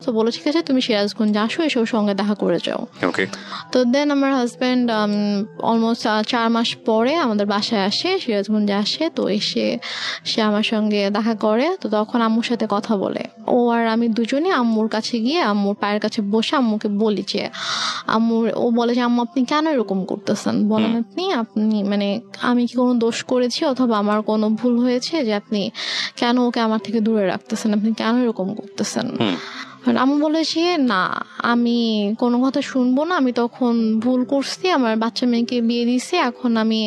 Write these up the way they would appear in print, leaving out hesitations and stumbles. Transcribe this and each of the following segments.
তো বলো ঠিক আছে তুমি সিরাজগঞ্জ আসো, এসব সঙ্গে দেখা করে যাও। তো দেন আমার হাজব্যান্ড অলমোস্ট 4 মাস পরে আমাদের বাসায় আসে, সিরাজগঞ্জে আসে। তো এসে সে আমার সঙ্গে দেখা করে। তো তখন আম্মুর সাথে কথা বলে। ও আর আমি দুজনে আম্মুর কাছে গিয়ে আম্মুর পায়ের কাছে বসে আম্মুকে বলি যে ও বলে যে আম্মু আপনি কেন এরকম করতেছেন, বলেন আপনি মানে আমি কি কোনো দোষ করেছি অথবা আমার কোনো ভুল হয়েছে যে আপনি কেন ওকে আমার থেকে দূরে রাখতেছেন, আপনি কেন এরকম করতেছেন? আম্মু বলেছে না আমি কোনো কথা শুনবো না, আমি তখন ভুল করছি, আমার বাচ্চা মেয়েকে বিয়ে দিছি, এখন আমি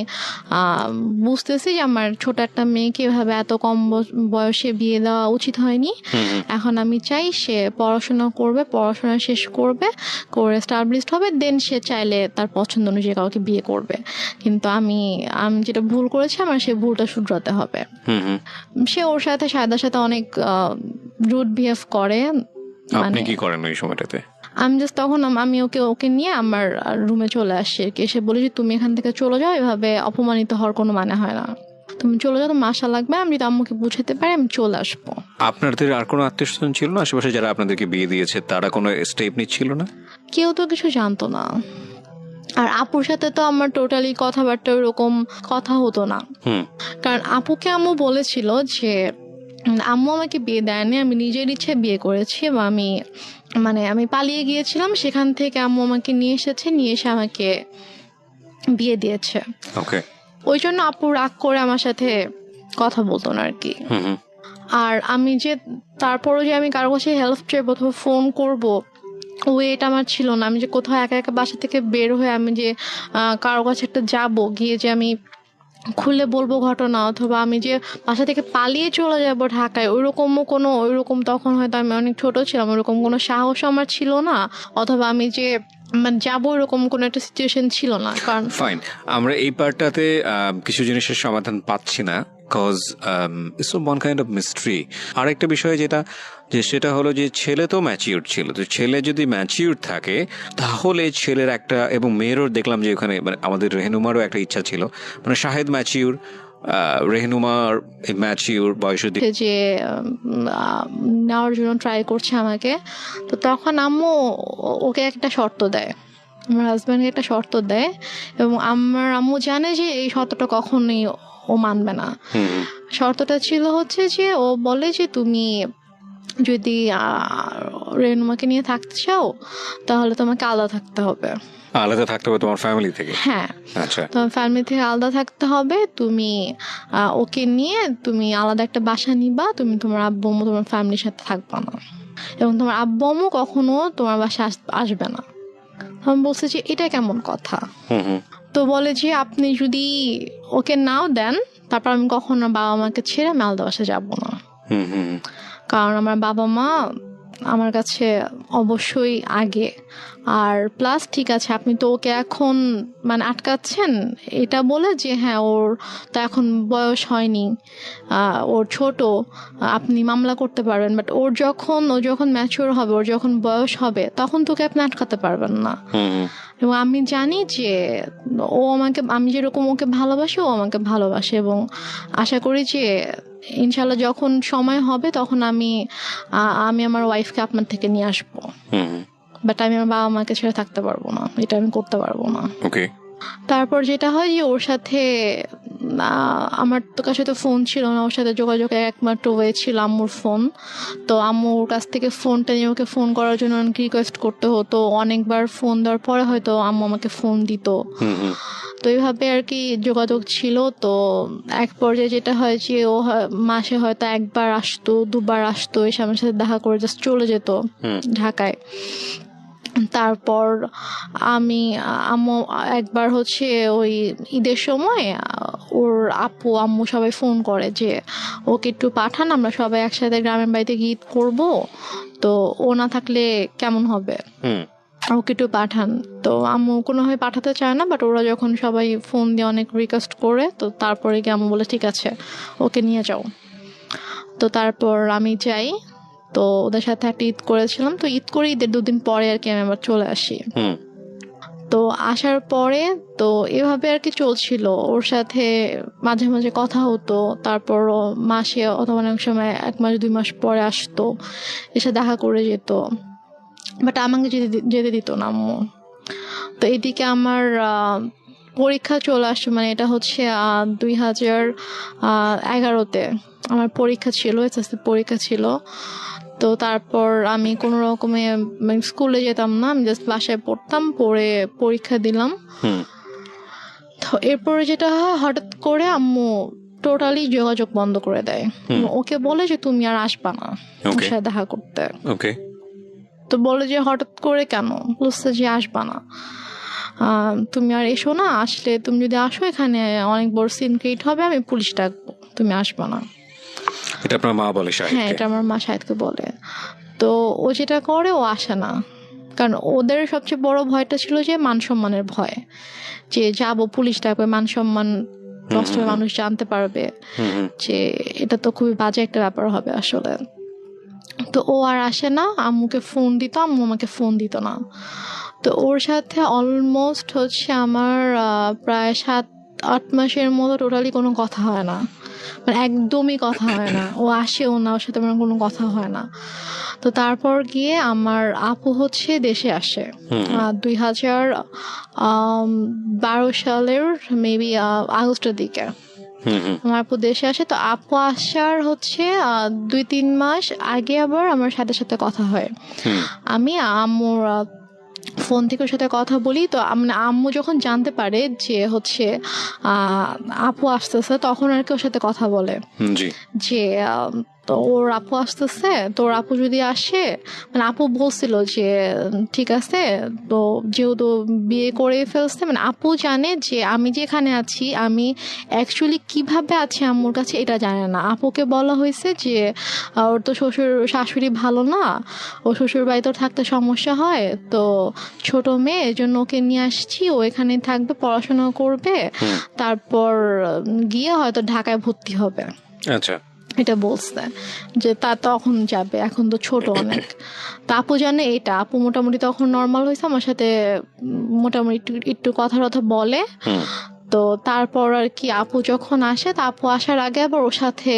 বুঝতেছি যে আমার ছোট একটা মেয়েকে এভাবে এত কম বয়সে বিয়ে দেওয়া উচিত হয়নি। এখন আমি চাই সে পড়াশোনা করবে, পড়াশোনা শেষ করবে, করে এস্টাবলিশড হবে, দেন সে চাইলে তার পছন্দ অনুযায়ী কাউকে বিয়ে করবে। কিন্তু আমি যেটা ভুল করেছি আমার সেই ভুলটা শুধরাতে হবে। সে ওর সাথে সায়দার সাথে অনেক রুড বিহেভ করে। আপনি কি করেন ওই সময়টাতে? আমি জাস্ট তখন আমি ওকে নিয়ে আমার রুমে চলে আসি আর কি। এসে বলি যে তুমি এখান থেকে চলে যাও, এভাবে অপমানিত হওয়ার কোনো মানে হয় না, তুমি চলে যাও, তোমার আশা লাগবে, আমি যদি আম্মুকে বুঝাতে পারি আমি চলে আসবো। আপনাদের আর কোনো আত্মীয়স্বজন ছিল না আশেপাশে যারা আপনাদেরকে বিয়ে দিয়েছে, তারা কোনো স্টেপ নিচ্ছিল না? কেউ তো কিছু জানতো না। আর আপুর সাথে তো আমার টোটালি কথাবার্তা ওরকম কথা হতো না, কারণ আপুকে আম্মু বলেছিল যে আম্মু আমাকে বিয়ে দেয়নি, আমি নিজের ইচ্ছে বিয়ে করেছি, এবং আমি পালিয়ে গিয়েছিলাম, সেখান থেকে আম্মু আমাকে নিয়ে এসেছে, নিয়ে এসে আমাকে বিয়ে দিয়েছে। ওই জন্য আপু রাগ করে আমার সাথে কথা বলতো না আর কি। আর আমি যে তারপরও যে আমি কারো কাছে হেল্প চাইবো অথবা ফোন করবো ওয়েট আমার ছিল না। আমি যে কোথাও একা একা বাসা থেকে বের হয়ে আমি যে কারো কাছে একটা যাবো, গিয়ে যে আমি খুলে বলবো ঘটনা, অথবা আমি যে বাসা থেকে পালিয়ে চলে যাবো ঢাকায়, ওইরকম তখন হয়তো আমি অনেক ছোট ছিলাম, ওইরকম কোনো সাহস আমার ছিল না, অথবা আমি যে যাবো এরকম কোনো একটা সিচুয়েশন ছিল না। কারণ ফাইন, আমরা এই পার্টটাতে কিছু জিনিসের সমাধান পাচ্ছি না, cause it's one kind of mystery. আর একটা বিষয় সেটা হলো যে ছেলে তো ম্যাচিউর ছিল, তো ছেলে যদি ম্যাচিউর থাকে তাহলে ছেলের একটা, এবং মেয়েরও দেখলাম যে ওখানে মানে আমাদের রেহনুমারও একটা ইচ্ছা ছিল, মানে শাহেদ ম্যাচিউর, রেহনুমার ম্যাচিউর, বয়স যে নেওয়ার জন্য ট্রাই করছে আমাকে। তো তখন আম্মু ওকে একটা শর্ত দেয়, আমার হাজব্যান্ডকে একটা শর্ত দেয়, এবং আমার আম্মু জানে যে এই শর্তটা কখনোই ও মানবে না। শর্তটা ছিল হচ্ছে যে ও বলে যে তুমি যদি রেনুমাকে নিয়ে থাকতে চাও তাহলে তোমাকে আলাদা থাকতে হবে। আলাদা থাকতে হবে তোমার ফ্যামিলি থেকে? হ্যাঁ, তোমার ফ্যামিলি থেকে আলাদা থাকতে হবে, তুমি ওকে নিয়ে তুমি আলাদা একটা বাসা নিবা, তুমি তোমার আব্বু আম্মু তোমার ফ্যামিলির সাথে থাকবা না, এবং তোমার আব্বু আম্মু কখনো তোমার বাসায় আসবে না। আমি বলছি যে এটা কেমন কথা? তো বলে যে আপনি যদি ওকে নাও দেন তারপর আমি কখনো বাবা মাকে ছেড়ে আমি আলাদা বাসায় যাবো না, কারণ আমার বাবা মা আমার কাছে অবশ্যই আগে। আর প্লাস ঠিক আছে আপনি তো ওকে এখন আটকাচ্ছেন এটা বলে যে হ্যাঁ ওর তো এখন বয়স হয়নি, ওর ছোট, আপনি মামলা করতে পারবেন, বাট ও যখন ম্যাচিওর হবে, ওর যখন বয়স হবে তখন তোকে আপনি আটকাতে পারবেন না। এবং আমি জানি যে আমি যেরকম ওকে ভালোবাসি ও আমাকে ভালোবাসে, এবং আশা করি যে ইনশাল্লাহ যখন সময় হবে তখন আমি আমার ওয়াইফকে আপনার থেকে নিয়ে আসবো, বাট আমি আমার বাবা মাকে ছেড়ে থাকতে পারবো না, এটা আমি করতে পারবো না। তারপর যেটা হয় যে ওর সাথে আমার তো কাছে তো ফোন ছিল না, ওর সাথে যোগাযোগের একমাত্র ওয়ে ছিল আম্মুর ফোন। তো আম্মুর কাছ থেকে ফোনটা নিয়ে ওকে ফোন করার জন্য অনেক রিকোয়েস্ট করতে হতো, অনেকবার ফোন দেওয়ার পরে হয়তো আম্মু আমাকে ফোন দিত। তো এইভাবে আর কি যোগাযোগ ছিল। তো এক পর্যায়ে যেটা হয় যে ও মাসে হয়তো একবার আসতো, দুবার আসতো, এসে আমার সাথে দেখা করে জাস্ট চলে যেত ঢাকায়। তারপর আম্মু একবার হচ্ছে ওই ঈদের সময় ওর আপু আম্মু সবাই ফোন করে যে ওকে একটু পাঠান, আমরা সবাই একসাথে গ্রামের বাড়িতে ঈদ করবো, তো ও না থাকলে কেমন হবে, ওকে একটু পাঠান। তো আম্মু কোনোভাবে পাঠাতে চায় না, বাট ওরা যখন সবাই ফোন দিয়ে অনেক রিকোয়েস্ট করে তো তারপরে গিয়ে আম্মু বলে ঠিক আছে ওকে নিয়ে যাও। তো তারপর আমি যাই, তো ওদের সাথে একটা ঈদ করেছিলাম, তো ঈদ করে ঈদের 2 দিন পরে আর কি আমি আবার চলে আসি। তো আসার পরে তো এভাবে আর কি চলছিল, ওর সাথে মাঝে মাঝে কথা হতো, তারপর মাসে অথবা অনেক সময় 1 মাস 2 মাস পরে আসতো, এসে দেখা করে যেত। বাট আমাকে যেতে দিত না আম্মু। তো এদিকে আমার পরীক্ষা চলে আসছে, মানে এটা হচ্ছে 2011-তে আমার পরীক্ষা ছিল, এসএসসি পরীক্ষা ছিল। তো তারপর আমি কোনো রকমে মানে স্কুলে যেতাম না, আমি জাস্ট বাসায় পড়তাম, পড়ে পরীক্ষা দিলাম। তো এরপরে যেটা হয়, হঠাৎ করে আম্মু টোটালি যোগাযোগ বন্ধ করে দেয়। ওকে বলে যে তুমি আর আসবা না ওর সাথে দেখা করতে। ওকে। তো বলে যে হঠাৎ করে কেন? বলছে যে আসবা না, তুমি আর এসো না, আসলে তুমি যদি আসো এখানে অনেক বড় সিন ক্রিয়েট হবে, আমি পুলিশ ডাকবো, তুমি আসবা না। এটা আপনার মা বলে? হ্যাঁ, এটা আমার মা শাহেদকে বলে। তো ও যেটা করে, ও আসে না, কারণ ওদের সবচেয়ে বড় ভয়টা ছিল যে মান সম্মানের ভয়, যে যাবো পুলিশ ডাকবে, মান সম্মান নষ্ট হয়ে মানুষ জানতে পারবে, যে এটা তো খুবই বাজে একটা ব্যাপার হবে আসলে। তো ও আর আসে না, আম্মুকে ফোন দিত, আম্মু আমাকে ফোন দিত না। তো ওর সাথে অলমোস্ট হচ্ছে আমার প্রায় 7-8 মাসের মতো টোটালি কোনো কথা হয় না, মানে একদমই কথা হয় না। ও আসেও না, ওর সাথে আমার কোনো কথা হয় না। তো তারপর গিয়ে আমার আপু হচ্ছে দেশে আসে 2012 সালের মেবি আগস্টের দিকে আমার আপু দেশে আসে। তো আপু আসার হচ্ছে 2-3 মাস আগে আবার আমার সাথে সাথে কথা হয়। আমি আম্মুর ফোন থেকে ওর সাথে কথা বলি। তো মানে আম্মু যখন জানতে পারে যে হচ্ছে আপু আসতেছে, তখন আর কি ওর সাথে কথা বলে যে তো ওর আপু আসতেছে, তো ওর আপু যদি আসে, মানে আপু বলছিল যে ঠিক আছে, তো যেহেতু বিয়ে করে ফেলছে, মানে আপু জানে যে আমি যেখানে আছি আমি অ্যাকচুয়ালি কিভাবে আছি আম্মুর কাছে এটা জানে না। আপুকে বলা হয়েছে যে ওর তো শ্বশুর শাশুড়ি ভালো না, ও শ্বশুর বাড়িতে থাকতে সমস্যা হয়, তো ছোট মেয়ে, এই জন্য ওকে নিয়ে আসছি, ও এখানে থাকবে, পড়াশোনা করবে, তারপর গিয়ে হয়তো ঢাকায় ভর্তি হবে। আচ্ছা, এটা বলছে যে তা তখন যাবে, এখন তো ছোট অনেক। তা আপু জানে এটা, আপু মোটামুটি তখন নর্মাল হয়েছে, আমার সাথে মোটামুটি একটু কথা বলে। তো তারপর আর কি আপু যখন আসে, তা আপু আসার আগে আবার ওর সাথে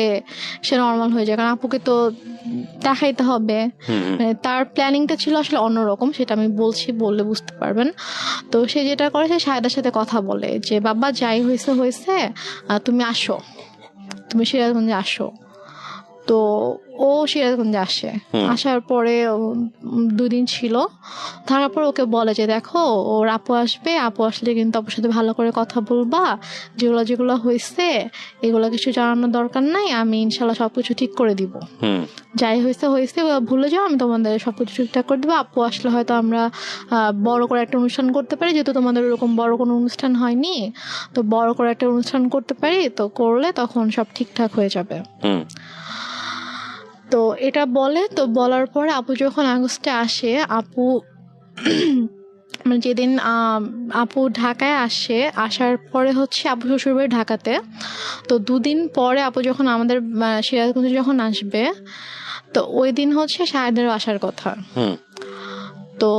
সে নর্মাল হয়ে যায়, কারণ আপুকে তো দেখাইতে হবে। মানে তার প্ল্যানিংটা ছিল আসলে অন্যরকম, সেটা আমি বললে বুঝতে পারবেন। তো সে যেটা করে, সে শাহেদার সাথে কথা বলে যে বাবা যাই হয়েছে তুমি আসো, তুমি সিরাজগঞ্জে আসো। তো ও সিরাজগঞ্জে আসে, আসার পরে 2 দিন ছিল, থাকার পর ওকে বলে যে দেখো ওর আপু আসবে, আপু আসলে কিন্তু আপুর সাথে ভালো করে কথা বলবা, যেগুলো হয়েছে এগুলো কিছু জানানোর দরকার নাই, আমি ইনশাল্লাহ সবকিছু ঠিক করে দিব, যাই হয়েছে ভুলে যাও, আমি তোমাদের সবকিছু ঠিকঠাক করে দেবো। আপু আসলে হয়তো আমরা বড় করে একটা অনুষ্ঠান করতে পারি, যেহেতু তোমাদের ওরকম বড় কোনো অনুষ্ঠান হয়নি, তো বড় করে একটা অনুষ্ঠান করতে পারি, তো করলে তখন সব ঠিকঠাক হয়ে যাবে। তো এটা বলে, তো বলার পরে আপু যখন আগস্টে আসে, আপু মানে যেদিন আপু ঢাকায় আসে, আসার পরে হচ্ছে আপু শ্বশুরবাড়ি ঢাকাতে। তো 2 দিন পরে আপু যখন আমাদের সিরাজগঞ্জে যখন আসবে, তো ওই দিন হচ্ছে শাহেদেরও আসার কথা। তো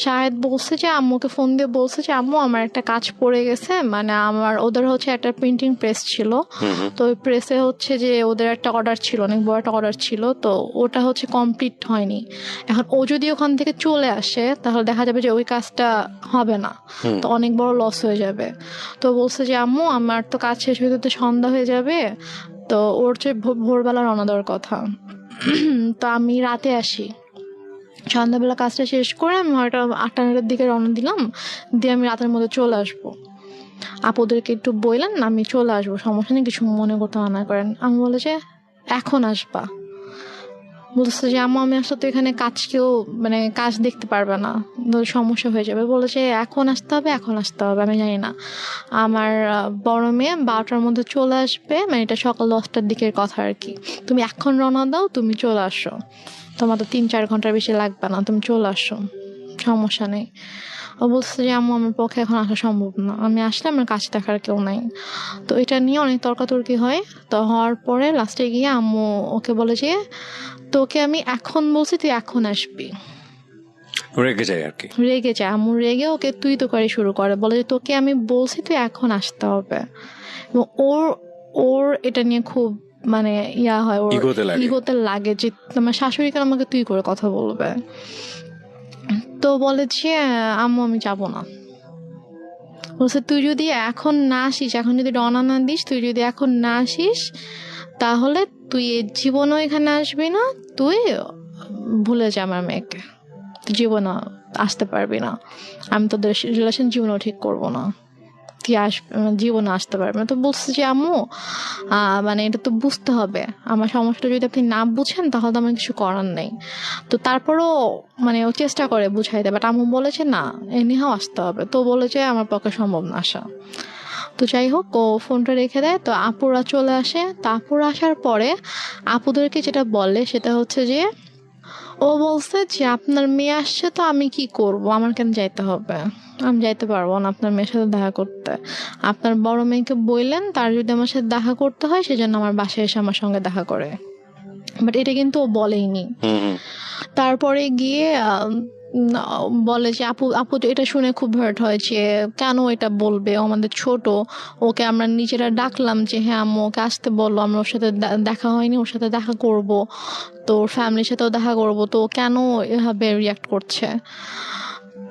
শাহেদ বলছে যে আম্মুকে ফোন দিয়ে বলছে যে আম্মু আমার একটা কাজ পড়ে গেছে, মানে আমার ওদের হচ্ছে একটা প্রিন্টিং প্রেস ছিল, তো ওই প্রেসে হচ্ছে যে ওদের একটা অর্ডার ছিল, অনেক বড় একটা অর্ডার ছিল, তো ওটা হচ্ছে কমপ্লিট হয়নি। এখন ও যদি ওখান থেকে চলে আসে, তাহলে দেখা যাবে যে ওই কাজটা হবে না, তো অনেক বড় লস হয়ে যাবে। তো বলছে যে আম্মু আমার তো কাজ শেষ হইতে সন্ধ্যা হয়ে যাবে, তো ওর চেয়ে ভোরবেলা রওনা দেওয়ার কথা। তো আমি রাতে আসি, সন্ধ্যাবেলা কাজটা শেষ করে আমি হয়তো 8-9টার দিকে রওনা দিলাম, দিয়ে আমি রাতের মধ্যে চলে আসবো। আপুদেরকে একটু বললেন আমি চলে আসবো, সমস্যা নেই, কিছু মনে করতে মানা করেন। আমি বলে যে এখন আসবা? বলছে যে আম্মু আমি আসলে তো এখানে মানে কাজ দেখতে পারবে না, সমস্যা হয়ে যাবে। বলে যে এখন আসতে হবে, আমি জানি না, আমার বড় মেয়ে 12টার মধ্যে চলে আসবে, মানে এটা সকাল 10টার দিকের কথা আর কি, তুমি এখন রওনা দাও, তুমি চলে আসো, তোমার তো 3-4 ঘন্টার বেশি লাগবে না, তুমি চলে আসো, সমস্যা নেই। ও বলছে যে আম্মু আমার পক্ষে এখন আসা সম্ভব না, আমি আসলে আমার কাছে দেখার কেউ নাই। তো এটা নিয়ে অনেক তর্কাতর্কি হয়। তো হওয়ার পরে লাস্টে গিয়ে আম্মু ওকে বলে যে তোকে আমি এখন বলছি, তুই এখন আসবি। রেগে যায় আর কি, রেগে যায় আম্মু, রেগে ওকে তুই তো করে শুরু করে, বলে যে তোকে আমি বলছি তুই এখন আসতে হবে। এবং ওর এটা নিয়ে খুব মানে ইয়া হয়, ওর ইগোতে লাগে। ইগোতে লাগে যে তোমার শাশুড়ি কেন আমাকে তুই করে কথা বলবে। তো বলে যে আম্মু আমি যাবো না। বলছে তুই যদি এখন না আসিস, এখন যদি রওনা না দিস, তুই যদি এখন না আসিস তাহলে তুই এ জীবনও এখানে আসবি না, তুই ভুলে যা আমার মেয়েকে, তুই জীবনে আসতে পারবি না, আমি তোদের রিলেশন জীবনেও ঠিক করবো না, তুই জীবনে আসতে পারবি না। তো বলছে যে আম্মু মানে এটা তো বুঝতে হবে, আমার সমস্যাটা যদি আপনি না বুঝেন তাহলে তো আমার কিছু করার নেই। তো তারপরও মানে ও চেষ্টা করে বুঝাইতে, বাট আম্মু বলেছে না এনিহাও আসতে হবে। তো বলেছে আমার পক্ষে সম্ভব না আসা। তো যাই হোক ও ফোনটা রেখে দেয়। তো আপুরা চলে আসে। তো আপুরা আসার পরে আপুদেরকে যেটা বলে সেটা হচ্ছে যে ও বলছে যে আপনার মেয়ে আসছে তো আমি কি করব, আমার কেন যাইতে হবে, আমি যাইতে পারবো না আপনার মেয়ের সাথে দেখা করতে। আপনার বড় মেয়েকে বললেন তার যদি আমার সাথে দেখা করতে হয় সেজন্য আমার বাসায় এসে আমার সঙ্গে দেখা করে, বাট এটা কিন্তু ও বলেইনি। তারপরে গিয়ে বলে যে আপু আপু তো এটা শুনে খুব হার্ট হয় যে কেন এটা বলবে, ও আমাদের ছোট, ওকে আমরা নিজেরা ডাকলাম যে হ্যাঁ আম্মু ওকে আসতে বললো, আমরা ওর সাথে দেখা হয়নি, ওর সাথে দেখা করব, তো ওর ফ্যামিলির সাথেও দেখা করব, তো ও কেন এভাবে রিয়াক্ট করছে।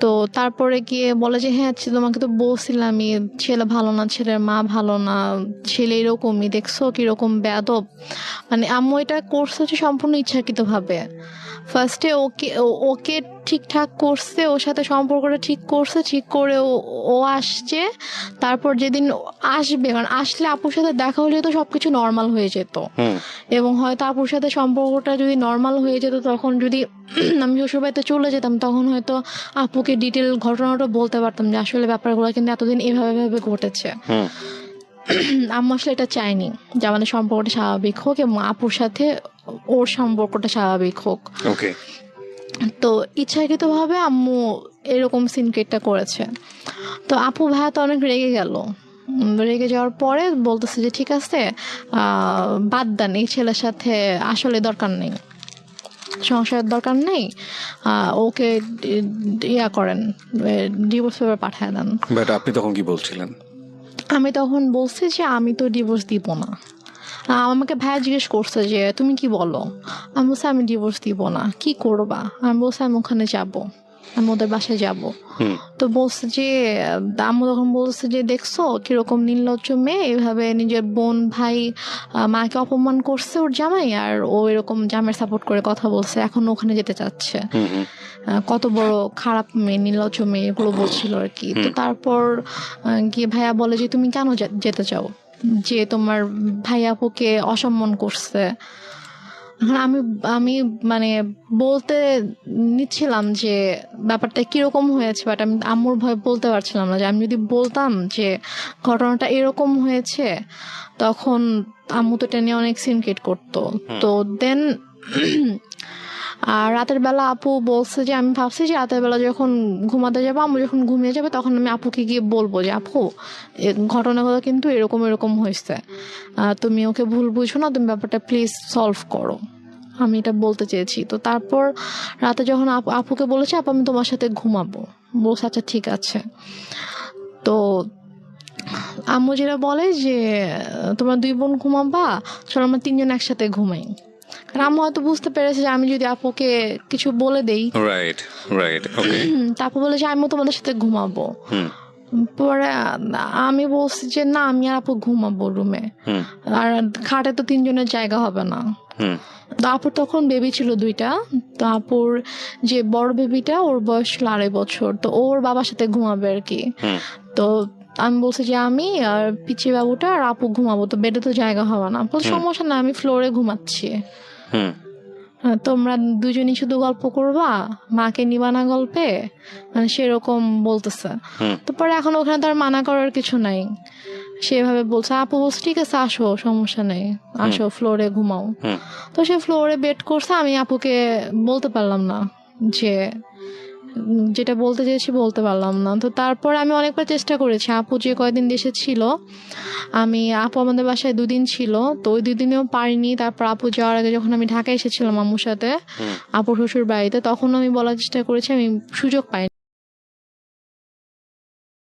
তো তারপরে গিয়ে বলে যে হ্যাঁ তোমাকে তো বলছিলামই ছেলে ভালো না, ছেলের মা ভালো না, ছেলে এরকমই, দেখছো কিরকম বেয়াদব। মানে আম্মু এটা করছে হচ্ছে সম্পূর্ণ ইচ্ছাকৃতভাবে। ফার্স্টে ওকে ঠিকঠাক করছে, ওর সাথে সম্পর্কটা ঠিক করছে, ঠিক করে ও আসছে। তারপর যেদিন আসবে, কারণ আসলে আপুর সাথে দেখা হলে তো সবকিছু নর্মাল হয়ে যেত, এবং হয়তো আপুর সাথে সম্পর্কটা যদি নর্মাল হয়ে যেত তখন যদি আমি শ্বশুরবাড়িতে চলে যেতাম তখন হয়তো আপুকে ডিটেল ঘটনাটা বলতে পারতাম যে আসলে ব্যাপারগুলো কিন্তু এতদিন এভাবে ঘটেছে। আম্মু আসলে এটা চাইনি যে আমাদের সম্পর্কটা স্বাভাবিক হোক এবং আপুর সাথে ওর সম্পর্কটা স্বাভাবিক হোক। তো ইচ্ছাকৃতভাবে আম্মু এরকম সিনক্রেটটা করেছে। তো আপু ভাইয়া তো অনেক রেগে গেল। রেগে যাওয়ার পরে বলতেছে যে ঠিক আছে বাদ দেন, এই ছেলের সাথে আসলে দরকার নেই, সংসারের দরকার নেই, ওকে ইয়া করেন, ডিভোর্স পেপার পাঠায় দেন। বাট আপনি তখন কি বলছিলেন? আমি তখন বলছি যে আমি তো ডিভোর্স দিব না। আমাকে ভাইয়া জিজ্ঞেস করছে যে তুমি কি বলো, আমি বলছি আমি ডিভোর্স দিব না, কি করবা, আমি বলছি আমি ওখানে যাবো, আমি ওদের বাসায় যাবো। তো বলছে যে আম্মু তখন বলছে যে দেখছো কিরকম নির্লজ্জ মেয়ে, এভাবে নিজের বোন ভাই মাকে অপমান করছে ওর জামাই, আর ও এরকম জামাইয়ের সাপোর্ট করে কথা বলছে, এখন ওখানে যেতে চাচ্ছে, কত বড় খারাপ মেয়ে, নির্লজ্জ মেয়ে, এগুলো বলছিল আর কি। তো তারপর গিয়ে ভাইয়া বলে যে তুমি কেন যেতে চাও, যে তোমার ভাই আপুকে অসম্মান করছে। আমি আমি মানে বলতে নিচ্ছিলাম যে ব্যাপারটা কিরকম হয়েছে, বাট আমি আম্মুর ভয় বলতে পারছিলাম না, যে আমি যদি বলতাম যে ঘটনাটা এরকম হয়েছে তখন আম্মু তো এটা নিয়ে অনেক সিনক্রেট করতো। তো দেন আর রাতের বেলা আপু বলছে যে আমি ভাবছি যে রাতের বেলা যখন ঘুমাতে যাবো, আম্মু যখন ঘুমিয়ে যাবে তখন আমি আপুকে গিয়ে বলবো যে আপু ঘটনাগুলো কিন্তু এরকম এরকম হয়েছে, তুমি ওকে ভুল বুঝো না, তুমি ব্যাপারটা প্লিজ সলভ করো, আমি এটা বলতে চেয়েছি। তো তারপর রাতে যখন আপুকে বলেছে আপু আমি তোমার সাথে ঘুমাবো, বলছে আচ্ছা ঠিক আছে। তো আম্মু যেটা বলে যে তোমরা 2 বোন ঘুমাবা, চলো আমরা 3 জন একসাথে ঘুমাই। কারণ আম্মু হয়তো বুঝতে পেরেছে যে আমি যদি আপুকে কিছু বলে দেই, রাইট রাইট, ওকে, তারপর বলে যে আম্মু তোমাদের সাথে ঘুমাবো। পরে আমি বলছি যে না আমি আর আপু ঘুমাবো রুমে, আর খাটে তো 3 জনের জায়গা হবে না। তো আপুর তখন বেবি ছিল 2টা। তো আপুর যে বড় বেবিটা ওর বয়স ছিল 2.5 বছর, তো ওর বাবার সাথে ঘুমাবে আর কি। তো আমি বলছি যে আমি আর পিচি বাবুটা আর আপু ঘুমাবো, তো বেডে তো জায়গা হবে না। সমস্যা না, আমি ফ্লোরে ঘুমাচ্ছি, তোমরা 2জনই শুধু গল্প করবা, মাকে নিবা না গল্পে, মানে সেরকম বলতেছে। তো পরে এখন ওখানে তো আর মানা করার কিছু নাই, সেভাবে বলছে। আপু বলছে ঠিক আছে আসো, সমস্যা নেই, আসো ফ্লোরে ঘুমাও। তো সে ফ্লোরে বেড করছে, আমি আপুকে বলতে পারলাম না, যে যেটা বলতে চেয়েছি বলতে পারলাম না। তো তারপর আমি অনেকবার চেষ্টা করেছি, আপু যে কয়েকদিন দেশে ছিল, আপু আমাদের বাসায় 2 দিন ছিল, তো ওই 2 দিনেও পারিনি। তারপর আপু যাওয়ার আগে যখন আমি ঢাকায় এসেছিলাম আম্মুর সাথে আপুর শ্বশুর বাড়িতে, তখন আমি বলার চেষ্টা করেছি, আমি সুযোগ পাইনি।